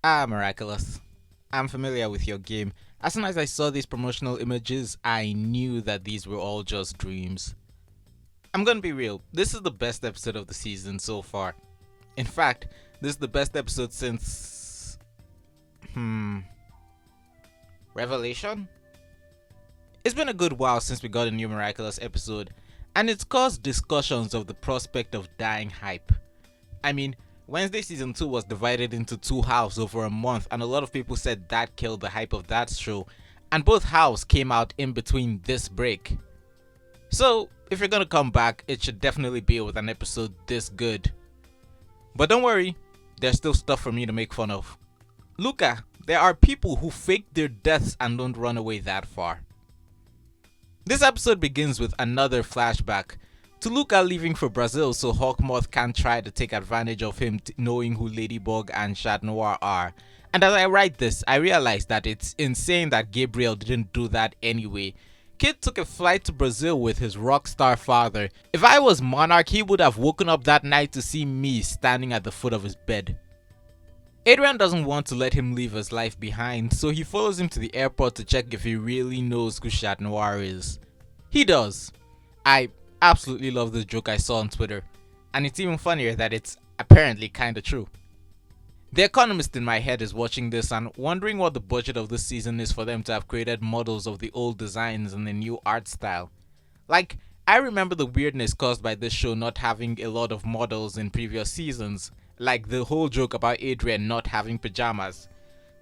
Miraculous. I'm familiar with your game. As soon as I saw these promotional images, I knew that these were all just dreams. I'm gonna be real, this is the best episode of the season so far. In fact, this is the best episode since... Revelation? It's been a good while since we got a new Miraculous episode, and it's caused discussions of the prospect of dying hype. I mean, Wednesday Season 2 was divided into two halves over a month, and a lot of people said that killed the hype of that show, and both halves came out in between this break. So, if you're gonna come back, it should definitely be with an episode this good. But don't worry, there's still stuff for me to make fun of. Luca, there are people who fake their deaths and don't run away that far. This episode begins with another flashback to Luca leaving for Brazil so Hawkmoth can't try to take advantage of him knowing who Ladybug and Chat Noir are. And as I write this, I realize that it's insane that Gabriel didn't do that anyway. Kid took a flight to Brazil with his rockstar father. If I was Monarch, he would have woken up that night to see me standing at the foot of his bed. Adrien doesn't want to let him leave his life behind, so he follows him to the airport to check if he really knows who Chat Noir is. He does. I absolutely love this joke I saw on Twitter, and it's even funnier that it's apparently kinda true. The economist in my head is watching this and wondering what the budget of this season is for them to have created models of the old designs and the new art style. Like, I remember the weirdness caused by this show not having a lot of models in previous seasons, like the whole joke about Adrien not having pajamas.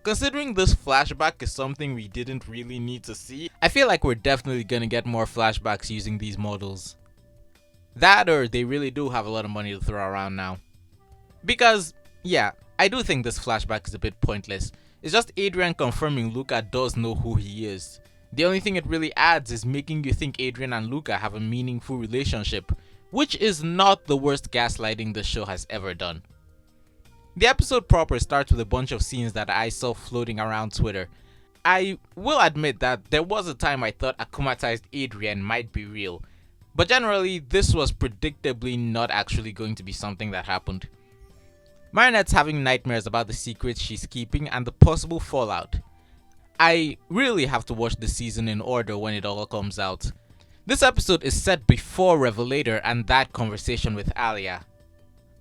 Considering this flashback is something we didn't really need to see, I feel like we're definitely gonna get more flashbacks using these models. That or they really do have a lot of money to throw around now. Because, yeah, I do think this flashback is a bit pointless. It's just Adrien confirming Luca does know who he is. The only thing it really adds is making you think Adrien and Luca have a meaningful relationship, which is not the worst gaslighting the show has ever done. The episode proper starts with a bunch of scenes that I saw floating around Twitter. I will admit that there was a time I thought akumatized Adrien might be real, but generally this was predictably not actually going to be something that happened. Marinette's having nightmares about the secrets she's keeping and the possible fallout. I really have to watch the season in order when it all comes out. This episode is set before Revelator and that conversation with Alia.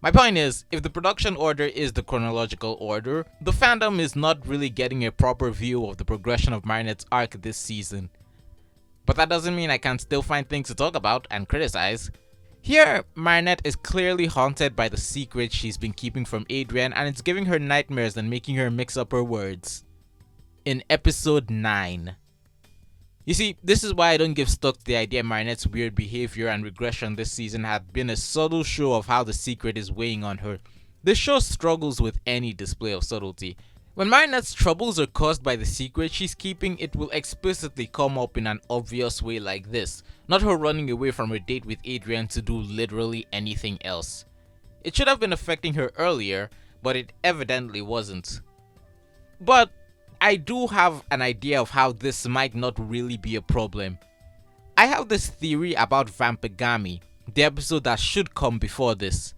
My point is, if the production order is the chronological order, the fandom is not really getting a proper view of the progression of Marinette's arc this season. But that doesn't mean I can't still find things to talk about and criticize. Here, Marinette is clearly haunted by the secret she's been keeping from Adrien, and it's giving her nightmares and making her mix up her words. In episode 9. You see, this is why I don't give stock to the idea Marinette's weird behavior and regression this season have been a subtle show of how the secret is weighing on her. The show struggles with any display of subtlety. When Marinette's troubles are caused by the secret she's keeping, it will explicitly come up in an obvious way like this, not her running away from her date with Adrien to do literally anything else. It should have been affecting her earlier, but it evidently wasn't. But I do have an idea of how this might not really be a problem. I have this theory about Vampigami, the episode that should come before this.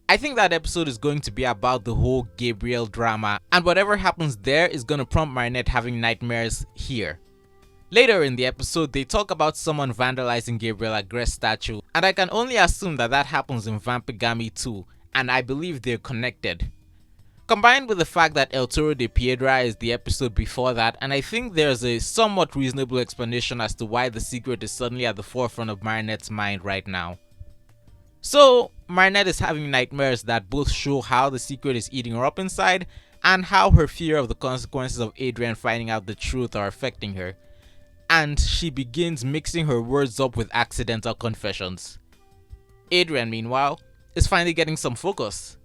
I think that episode is going to be about the whole Gabriel drama, and whatever happens there is going to prompt Marinette having nightmares here. Later in the episode, they talk about someone vandalizing Gabriel Agreste statue, and I can only assume that that happens in Vampigami too, and I believe they're connected. Combined with the fact that El Toro de Piedra is the episode before that, and I think there's a somewhat reasonable explanation as to why the secret is suddenly at the forefront of Marinette's mind right now. So, Marinette is having nightmares that both show how the secret is eating her up inside, and how her fear of the consequences of Adrien finding out the truth are affecting her. And she begins mixing her words up with accidental confessions. Adrien, meanwhile, is finally getting some focus.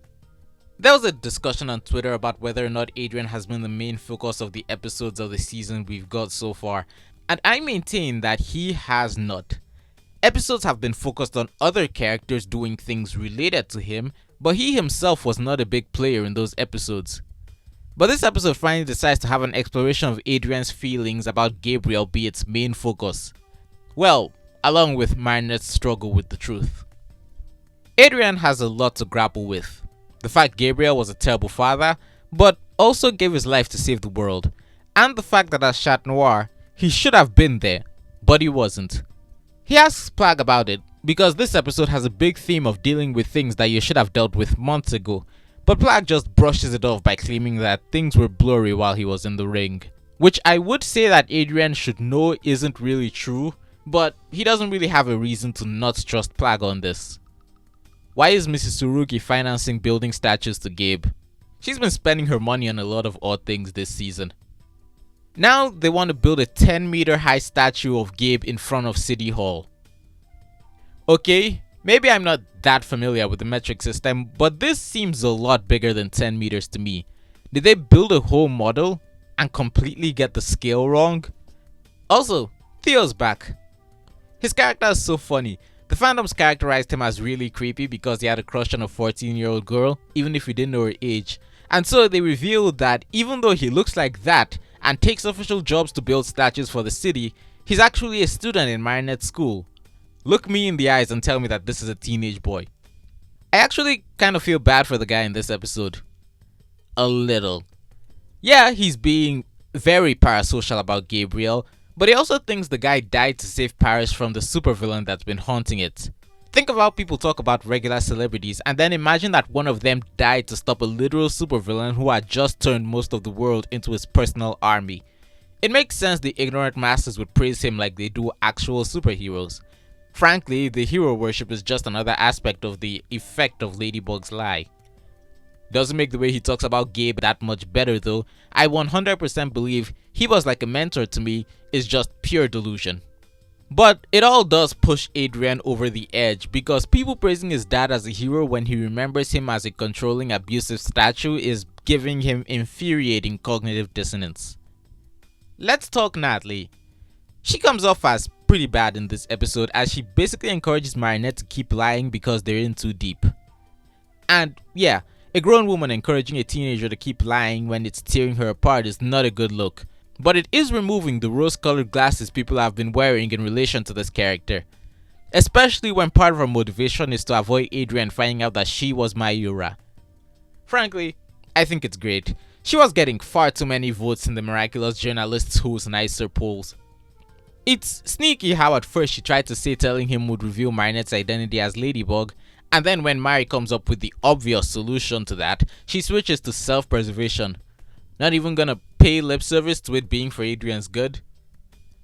There was a discussion on Twitter about whether or not Adrien has been the main focus of the episodes of the season we've got so far, and I maintain that he has not. Episodes have been focused on other characters doing things related to him, but he himself was not a big player in those episodes. But this episode finally decides to have an exploration of Adrien's feelings about Gabriel be its main focus. Well, along with Marinette's struggle with the truth. Adrien has a lot to grapple with. The fact Gabriel was a terrible father, but also gave his life to save the world, and the fact that as Chat Noir, he should have been there, but he wasn't. He asks Plagg about it, because this episode has a big theme of dealing with things that you should have dealt with months ago, but Plagg just brushes it off by claiming that things were blurry while he was in the ring. Which I would say that Adrien should know isn't really true, but he doesn't really have a reason to not trust Plagg on this. Why is Mrs. Tsurugi financing building statues to Gabe? She's been spending her money on a lot of odd things this season. Now they want to build a 10-meter high statue of Gabe in front of City Hall. Okay, maybe I'm not that familiar with the metric system, but this seems a lot bigger than 10 meters to me. Did they build a whole model and completely get the scale wrong? Also, Theo's back. His character is so funny. The fandoms characterized him as really creepy because he had a crush on a 14-year-old girl, even if we didn't know her age. And so they revealed that even though he looks like that and takes official jobs to build statues for the city, he's actually a student in Marinette school. Look me in the eyes and tell me that this is a teenage boy. I actually kind of feel bad for the guy in this episode. A little. Yeah, he's being very parasocial about Gabriel, but he also thinks the guy died to save Paris from the supervillain that's been haunting it. Think of how people talk about regular celebrities, and then imagine that one of them died to stop a literal supervillain who had just turned most of the world into his personal army. It makes sense the ignorant masses would praise him like they do actual superheroes. Frankly, the hero worship is just another aspect of the effect of Ladybug's lie. Doesn't make the way he talks about Gabe that much better though. I 100% believe he was like a mentor to me is just pure delusion. But it all does push Adrien over the edge because people praising his dad as a hero when he remembers him as a controlling, abusive statue is giving him infuriating cognitive dissonance. Let's talk Natalie. She comes off as pretty bad in this episode as she basically encourages Marinette to keep lying because they're in too deep. And yeah, a grown woman encouraging a teenager to keep lying when it's tearing her apart is not a good look. But it is removing the rose-colored glasses people have been wearing in relation to this character. Especially when part of her motivation is to avoid Adrien finding out that she was Mayura. Frankly, I think it's great. She was getting far too many votes in the Miraculous journalists who's nicer polls. It's sneaky how at first she tried to say telling him would reveal Marinette's identity as Ladybug, and then when Mari comes up with the obvious solution to that, she switches to self-preservation. Not even gonna pay lip service to it being for Adrien's good.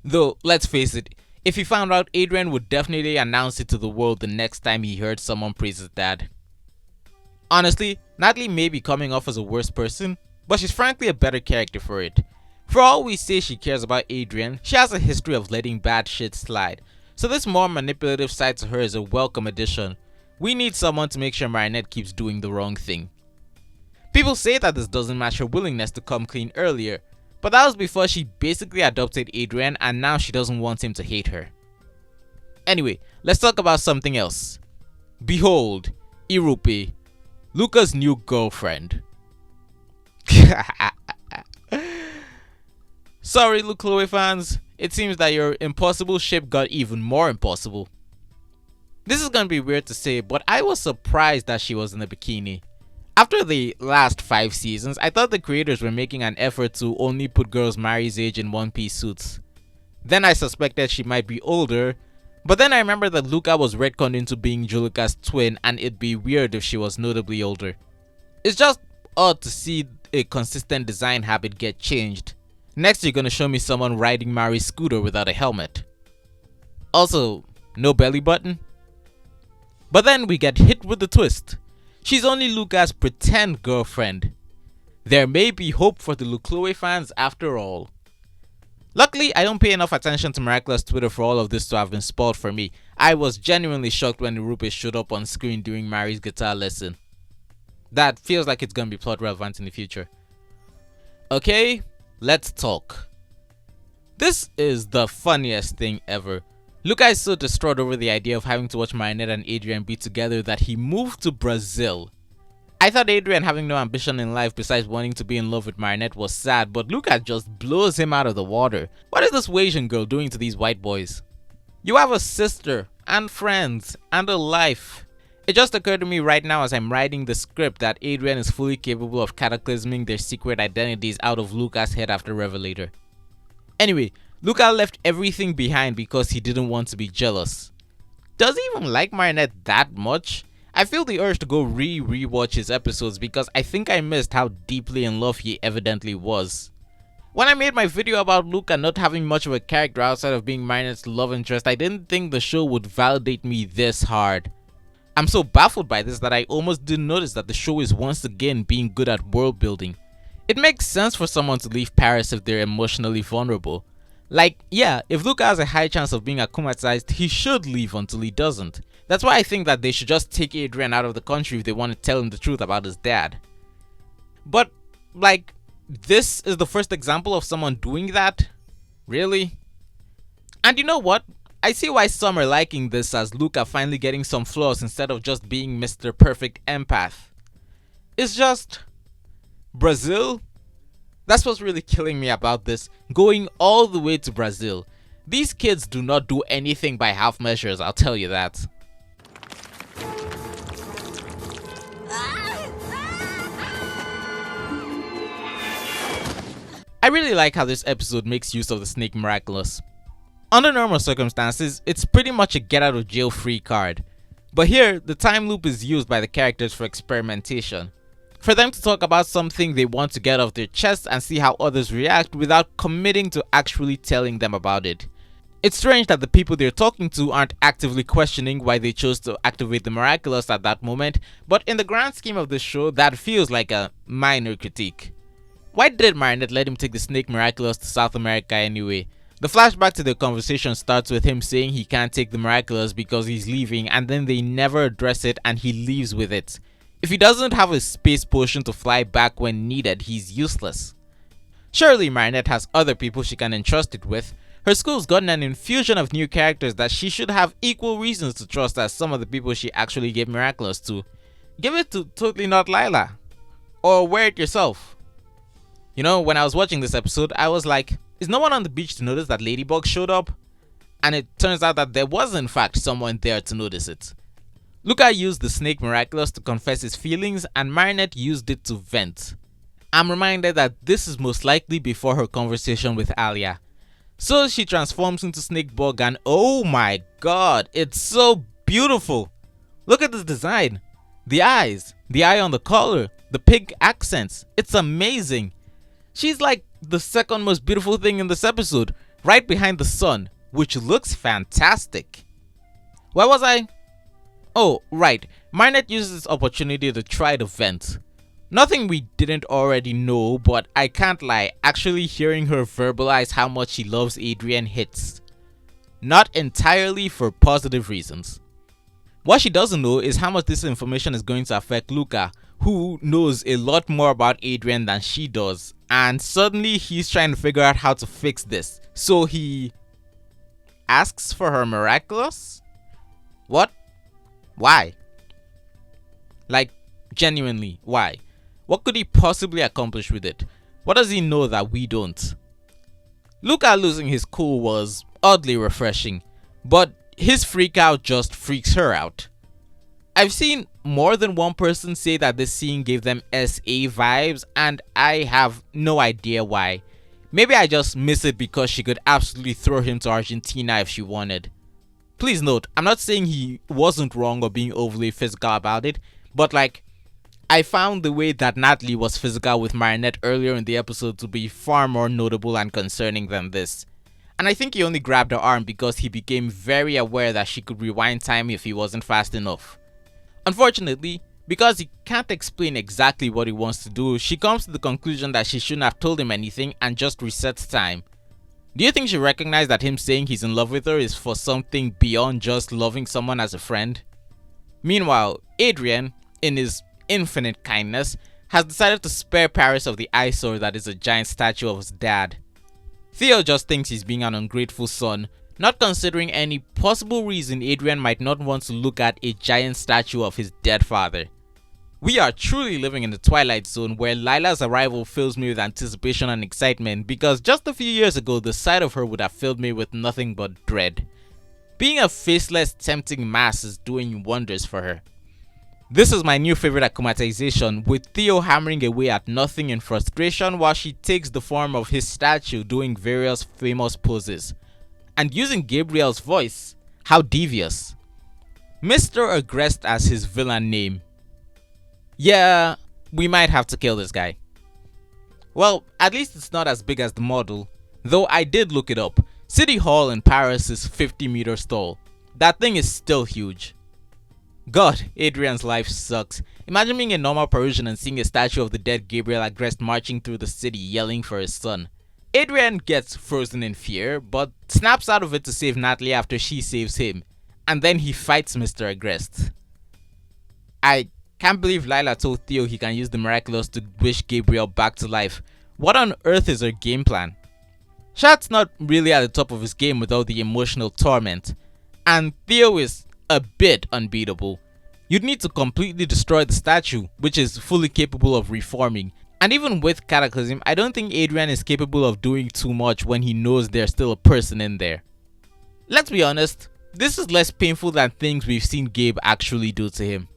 Though, let's face it, if he found out, Adrien would definitely announce it to the world the next time he heard someone praise his dad. Honestly, Natalie may be coming off as a worse person, but she's frankly a better character for it. For all we say she cares about Adrien, she has a history of letting bad shit slide, so this more manipulative side to her is a welcome addition. We need someone to make sure Marinette keeps doing the wrong thing. People say that this doesn't match her willingness to come clean earlier, but that was before she basically adopted Adrien and now she doesn't want him to hate her. Anyway, let's talk about something else. Behold, Irupe, Luca's new girlfriend. Sorry, Luca fans, it seems that your impossible ship got even more impossible. This is gonna be weird to say, but I was surprised that she was in a bikini. After the last 5 seasons, I thought the creators were making an effort to only put girls Mari's age in one-piece suits. Then I suspected she might be older, but then I remember that Luca was retconned into being Julika's twin and it'd be weird if she was notably older. It's just odd to see a consistent design habit get changed. Next you're gonna show me someone riding Mari's scooter without a helmet. Also, no belly button? But then we get hit with the twist. She's only Luca's pretend girlfriend. There may be hope for the Lucloe fans after all. Luckily, I don't pay enough attention to Miraculous Twitter for all of this to have been spoiled for me. I was genuinely shocked when Irupe showed up on screen during Mari's guitar lesson. That feels like it's gonna be plot relevant in the future. Okay, let's talk. This is the funniest thing ever. Luca is so distraught over the idea of having to watch Marinette and Adrien be together that he moved to Brazil. I thought Adrien having no ambition in life besides wanting to be in love with Marinette was sad, but Luca just blows him out of the water. What is this Asian girl doing to these white boys? You have a sister, and friends, and a life. It just occurred to me right now as I'm writing the script that Adrien is fully capable of cataclysming their secret identities out of Luca's head after Revelator. Anyway, Luca left everything behind because he didn't want to be jealous. Does he even like Marinette that much? I feel the urge to go rewatch his episodes because I think I missed how deeply in love he evidently was. When I made my video about Luca not having much of a character outside of being Marinette's love interest, I didn't think the show would validate me this hard. I'm so baffled by this that I almost didn't notice that the show is once again being good at world building. It makes sense for someone to leave Paris if they're emotionally vulnerable. Like, yeah, if Luca has a high chance of being akumatized, he should leave until he doesn't. That's why I think that they should just take Adrien out of the country if they want to tell him the truth about his dad. But, like, this is the first example of someone doing that? Really? And you know what? I see why some are liking this as Luca finally getting some flaws instead of just being Mr. Perfect Empath. It's just... Brazil? That's what's really killing me about this. Going all the way to Brazil. These kids do not do anything by half measures, I'll tell you that. I really like how this episode makes use of the Snake Miraculous. Under normal circumstances, it's pretty much a get out of jail free card. But here, the time loop is used by the characters for experimentation. For them to talk about something they want to get off their chest and see how others react without committing to actually telling them about it. It's strange that the people they're talking to aren't actively questioning why they chose to activate the Miraculous at that moment, but in the grand scheme of the show, that feels like a minor critique. Why did Marinette let him take the Snake Miraculous to South America anyway? The flashback to the conversation starts with him saying he can't take the Miraculous because he's leaving, and then they never address it and he leaves with it. If he doesn't have a space potion to fly back when needed, he's useless. Surely Marinette has other people she can entrust it with. Her school's gotten an infusion of new characters that she should have equal reasons to trust as some of the people she actually gave Miraculous to. Give it to Totally Not Lila. Or wear it yourself. You know, when I was watching this episode, I was like, is no one on the beach to notice that Ladybug showed up? And it turns out that there was in fact someone there to notice it. Luca used the Snake Miraculous to confess his feelings and Marinette used it to vent. I'm reminded that this is most likely before her conversation with Alia. So she transforms into Snakebug and oh my god, it's so beautiful! Look at this design! The eyes, the eye on the collar, the pig accents, it's amazing! She's like the second most beautiful thing in this episode, right behind the sun, which looks fantastic. Where was I? Oh, right. Marinette uses this opportunity to try to vent. Nothing we didn't already know, but I can't lie, actually hearing her verbalize how much she loves Adrien hits. Not entirely for positive reasons. What she doesn't know is how much this information is going to affect Luca, who knows a lot more about Adrien than she does, and suddenly he's trying to figure out how to fix this. So he asks for her Miraculous? What? Why? Like, genuinely, why? What could he possibly accomplish with it? What does he know that we don't? Luca losing his cool was oddly refreshing, but his freak out just freaks her out. I've seen more than one person say that this scene gave them SA vibes, and I have no idea why. Maybe I just miss it because she could absolutely throw him to Argentina if she wanted. Please note, I'm not saying he wasn't wrong or being overly physical about it, but like, I found the way that Natalie was physical with Marinette earlier in the episode to be far more notable and concerning than this. And I think he only grabbed her arm because he became very aware that she could rewind time if he wasn't fast enough. Unfortunately, because he can't explain exactly what he wants to do, she comes to the conclusion that she shouldn't have told him anything and just resets time. Do you think she recognized that him saying he's in love with her is for something beyond just loving someone as a friend? Meanwhile, Adrien, in his infinite kindness, has decided to spare Paris of the eyesore that is a giant statue of his dad. Theo just thinks he's being an ungrateful son, not considering any possible reason Adrien might not want to look at a giant statue of his dead father. We are truly living in the Twilight Zone where Lila's arrival fills me with anticipation and excitement because just a few years ago the sight of her would have filled me with nothing but dread. Being a faceless, tempting mass is doing wonders for her. This is my new favorite akumatization, with Theo hammering away at nothing in frustration while she takes the form of his statue doing various famous poses. And using Gabriel's voice. How devious. Mr. Agreste as his villain name. Yeah, we might have to kill this guy. Well, at least it's not as big as the model, though I did look it up. City Hall in Paris is 50 meters tall. That thing is still huge. God, Adrien's life sucks. Imagine being a normal Parisian and seeing a statue of the dead Gabriel Agreste marching through the city yelling for his son. Adrien gets frozen in fear, but snaps out of it to save Natalie after she saves him, and then he fights Mr. Agreste. I can't believe Lila told Theo he can use the Miraculous to wish Gabriel back to life. What on earth is her game plan? Chat's not really at the top of his game without the emotional torment, and Theo is a bit unbeatable. You'd need to completely destroy the statue, which is fully capable of reforming, and even with Cataclysm, I don't think Adrien is capable of doing too much when he knows there's still a person in there. Let's be honest, this is less painful than things we've seen Gabe actually do to him.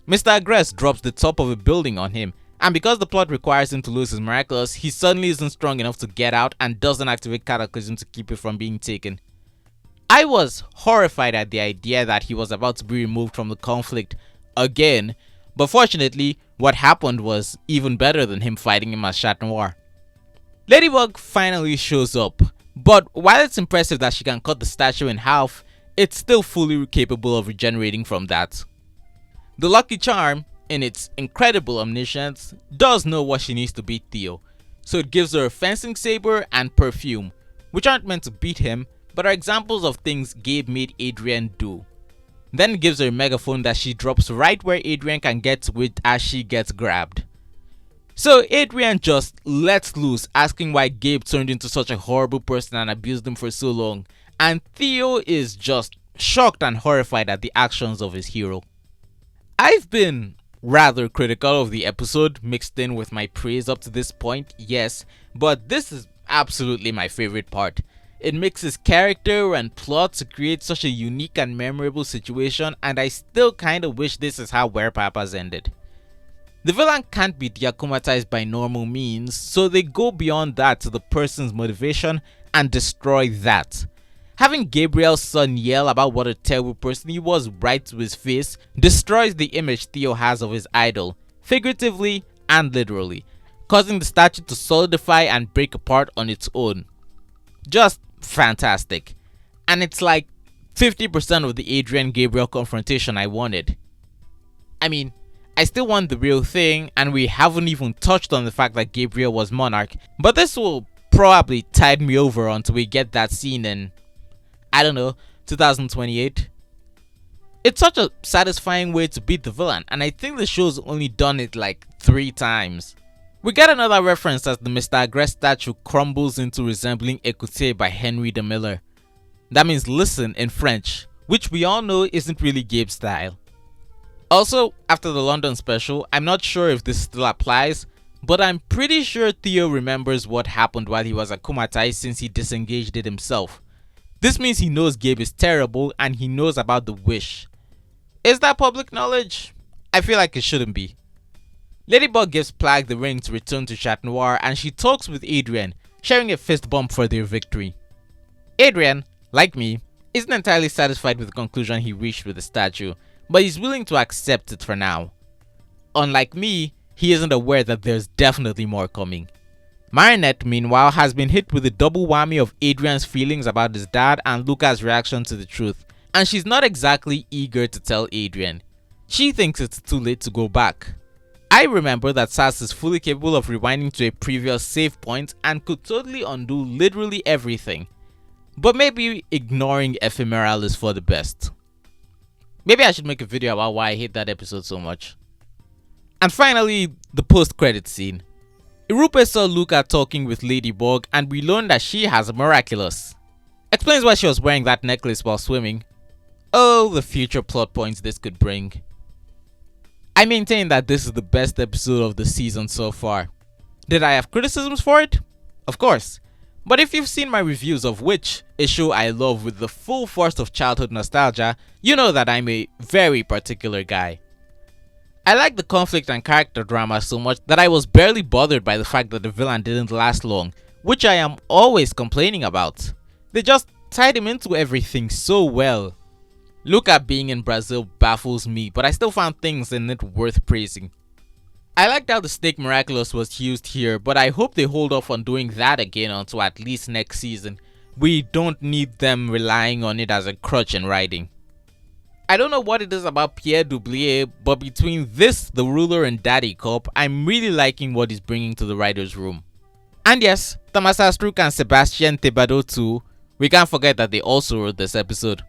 Mr. Agreste drops the top of a building on him, and because the plot requires him to lose his Miraculous, he suddenly isn't strong enough to get out and doesn't activate Cataclysm to keep it from being taken. I was horrified at the idea that he was about to be removed from the conflict again, but fortunately, what happened was even better than him fighting him as Chat Noir. Ladybug finally shows up, but while it's impressive that she can cut the statue in half, it's still fully capable of regenerating from that. The Lucky Charm, in its incredible omniscience, does know what she needs to beat Theo, so it gives her a fencing saber and perfume, which aren't meant to beat him, but are examples of things Gabe made Adrien do. Then it gives her a megaphone that she drops right where Adrien can get to it as she gets grabbed. So Adrien just lets loose, asking why Gabe turned into such a horrible person and abused him for so long, and Theo is just shocked and horrified at the actions of his hero. I've been rather critical of the episode, mixed in with my praise up to this point, yes, but this is absolutely my favorite part. It mixes character and plot to create such a unique and memorable situation, and I still kinda wish this is how Were Papas ended. The villain can't be akumatized by normal means, so they go beyond that to the person's motivation and destroy that. Having Gabriel's son yell about what a terrible person he was right to his face destroys the image Theo has of his idol, figuratively and literally, causing the statue to solidify and break apart on its own. Just fantastic. And it's like 50% of the Adrien Gabriel confrontation I wanted. I mean, I still want the real thing, and we haven't even touched on the fact that Gabriel was Monarch, but this will probably tide me over until we get that scene in, I don't know, 2028. It's such a satisfying way to beat the villain, and I think the show's only done it like 3 times. We get another reference as the Mr. Agreste statue crumbles into resembling Écoutez by Henry de Miller. That means listen in French, which we all know isn't really Gabe's style. Also, after the London special, I'm not sure if this still applies, but I'm pretty sure Theo remembers what happened while he was akumatized since he disengaged it himself. This means he knows Gabe is terrible and he knows about the wish. Is that public knowledge? I feel like it shouldn't be. Ladybug gives Plague the ring to return to Chat Noir, and she talks with Adrien, sharing a fist bump for their victory. Adrien, like me, isn't entirely satisfied with the conclusion he reached with the statue, but he's willing to accept it for now. Unlike me, he isn't aware that there's definitely more coming. Marinette, meanwhile, has been hit with a double whammy of Adrien's feelings about his dad and Luca's reaction to the truth, and she's not exactly eager to tell Adrien. She thinks it's too late to go back. I remember that Sass is fully capable of rewinding to a previous save point and could totally undo literally everything, but maybe ignoring Ephemeral is for the best. Maybe I should make a video about why I hate that episode so much. And finally, the post-credit scene. Irupe saw Luca talking with Ladybug, and we learned that she has a Miraculous. Explains why she was wearing that necklace while swimming. Oh, the future plot points this could bring. I maintain that this is the best episode of the season so far. Did I have criticisms for it? Of course. But if you've seen my reviews of Witch, a show I love with the full force of childhood nostalgia, you know that I'm a very particular guy. I like the conflict and character drama so much that I was barely bothered by the fact that the villain didn't last long, which I am always complaining about. They just tied him into everything so well. Luca being in Brazil baffles me, but I still found things in it worth praising. I liked how the snake Miraculous was used here, but I hope they hold off on doing that again until at least next season. We don't need them relying on it as a crutch in writing. I don't know what it is about Pierre Doublier, but between this, the ruler, and Daddy Cop, I'm really liking what he's bringing to the writer's room. And yes, Thomas Astruc and Sebastian Thibodeau too. We can't forget that they also wrote this episode.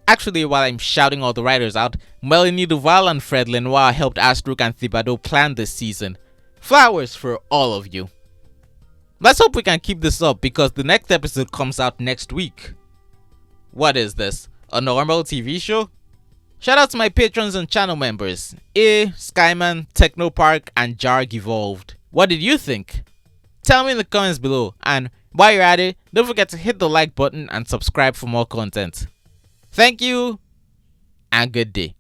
Actually, while I'm shouting all the writers out, Melanie Duval and Fred Lenoir helped Astruc and Thibodeau plan this season. Flowers for all of you. Let's hope we can keep this up because the next episode comes out next week. What is this? A normal TV show? Shout out to my patrons and channel members, Skyman, Technopark, and Jarg Evolved. What did you think? Tell me in the comments below, and while you're at it, don't forget to hit the like button and subscribe for more content. Thank you, and good day.